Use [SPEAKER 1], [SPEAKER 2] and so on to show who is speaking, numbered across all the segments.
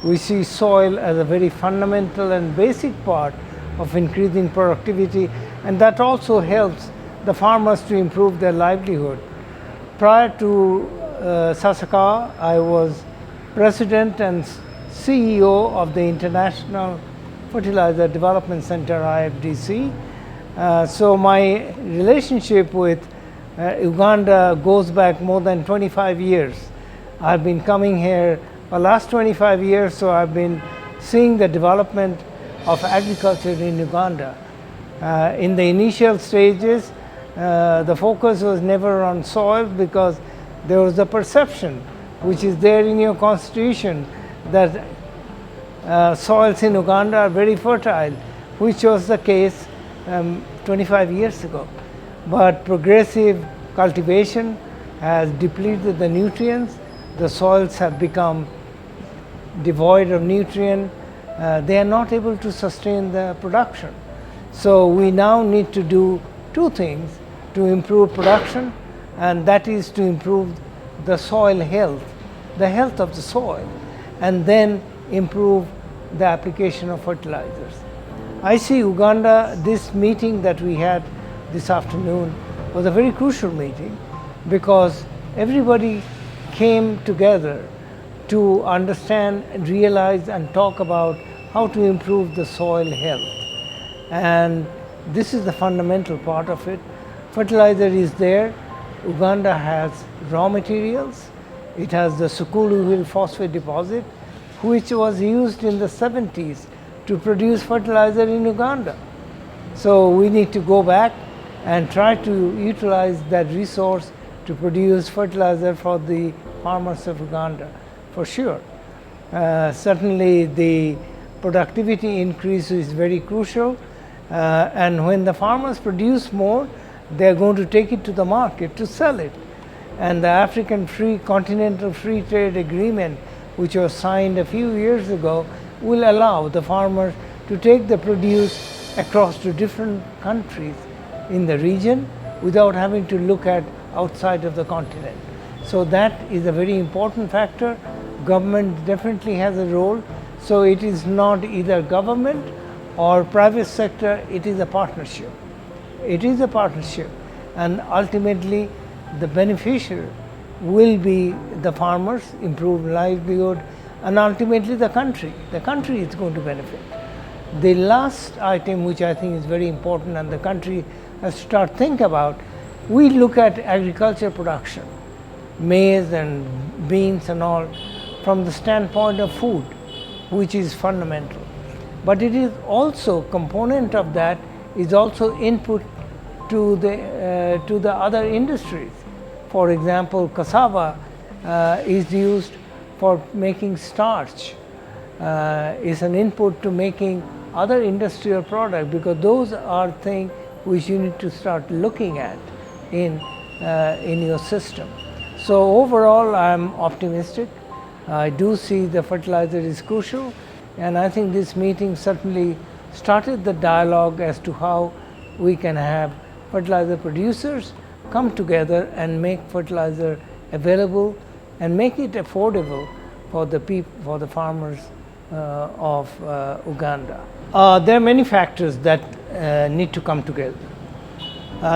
[SPEAKER 1] We see soil as a very fundamental and basic part of increasing productivity, and that also helps the farmers to improve their livelihood. Prior to Sasakawa, I was President and CEO of the International Fertilizer Development Center, IFDC. So my relationship with Uganda goes back more than 25 years. I've been coming here for the last 25 years, so I've been seeing the development of agriculture in Uganda. In the initial stages, the focus was never on soil because there was a perception, which is there in your constitution, that soils in Uganda are very fertile, which was the case 25 years ago. But progressive cultivation has depleted the nutrients. The soils have become devoid of nutrient. They are not able to sustain the production. So we now need to do two things to improve production, and that is to improve the soil health, the health of the soil, and then improve the application of fertilizers. I see Uganda, this meeting that we had this afternoon was a very crucial meeting because everybody came together to understand, realize and talk about how to improve the soil health. And this is the fundamental part of it. Fertilizer is there. Uganda has raw materials. It has the Sukulu Hill phosphate deposit, which was used in the 70s to produce fertilizer in Uganda. So we need to go back and try to utilize that resource to produce fertilizer for the farmers of Uganda, for sure. Certainly the productivity increase is very crucial, and when the farmers produce more, they are going to take it to the market to sell it. And the African Continental Free Trade Agreement, which was signed a few years ago, will allow the farmers to take the produce across to different countries in the region without having to look at outside of the continent. So that is a very important factor. Government definitely has a role. So it is not either government or private sector, it is a partnership. It is a partnership, and ultimately the beneficiary will be the farmers, improved livelihood, and ultimately the country. The country is going to benefit. The last item, which I think is very important and the country has to start think about, we look at agriculture production, maize and beans and all, from the standpoint of food, which is fundamental. But it is also, component of that is also input to the other industries. For example, cassava is used for making starch, is an input to making other industrial products, because those are things which you need to start looking at in your system. So overall, I am optimistic. I do see the fertilizer is crucial, and I think this meeting certainly started the dialogue as to how we can have fertilizer producers come together and make fertilizer available and make it affordable for the farmers of Uganda. There are many factors that need to come together.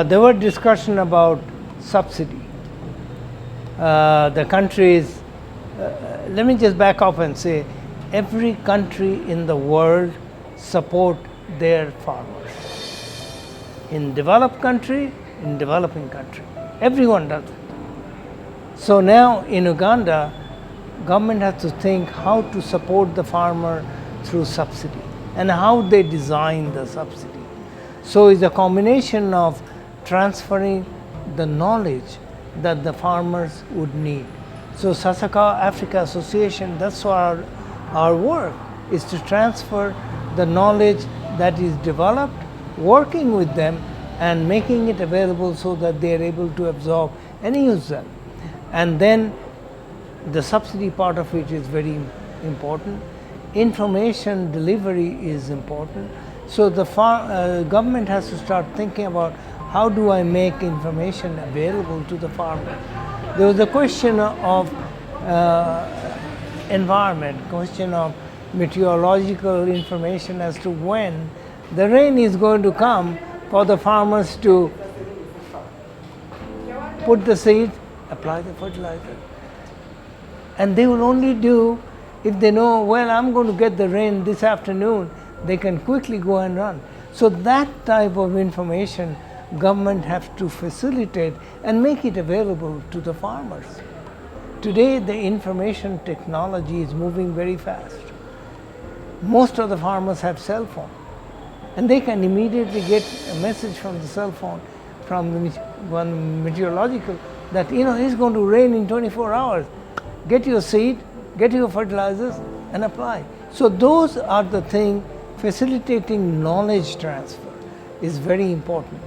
[SPEAKER 1] There were discussion about subsidy. The countries, let me just back up and say, every country in the world support their farmers. In developed country, in developing country, everyone does it. So now in Uganda, government has to think how to support the farmer through subsidy and how they design the subsidy. So it's a combination of transferring the knowledge that the farmers would need. So Sasakawa Africa Association, that's our work, is to transfer the knowledge that is developed, working with them and making it available so that they are able to absorb and use them. And then the subsidy part of it is very important. Information delivery is important. So the government has to start thinking about how do I make information available to the farmer. There was a question of environment, question of meteorological information as to when the rain is going to come for the farmers to put the seed, apply the fertilizer. And they will only do if they know, well, I'm going to get the rain this afternoon, they can quickly go and run. So that type of information government has to facilitate and make it available to the farmers. Today the information technology is moving very fast. Most of the farmers have cell phone and they can immediately get a message from the cell phone from the meteorological that it's going to rain in 24 hours. Get your seed, get your fertilizers and apply. So those are the things. Facilitating knowledge transfer is very important.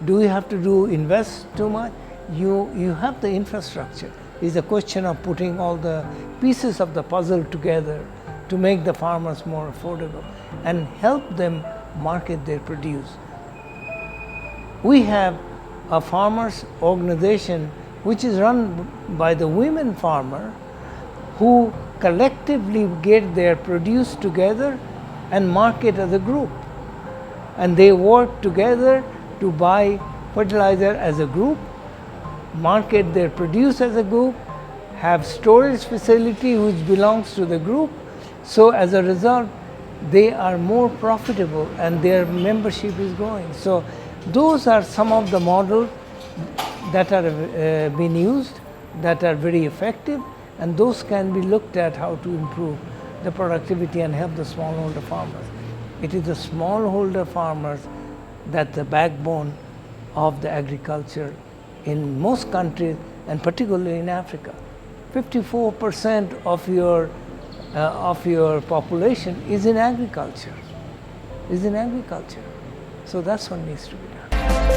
[SPEAKER 1] Do you have to invest too much? You have the infrastructure. It's a question of putting all the pieces of the puzzle together to make the farmers more affordable and help them market their produce. We have a farmers organization which is run by the women farmer who collectively get their produce together and market as a group. And they work together to buy fertilizer as a group, market their produce as a group, have storage facility which belongs to the group. So as a result, they are more profitable and their membership is growing. So those are some of the models that are being used, that are very effective, and those can be looked at how to improve the productivity and help the smallholder farmers. It is the smallholder farmers that the backbone of the agriculture in most countries and particularly in Africa. 54% of your population is in agriculture. So that's what needs to be done.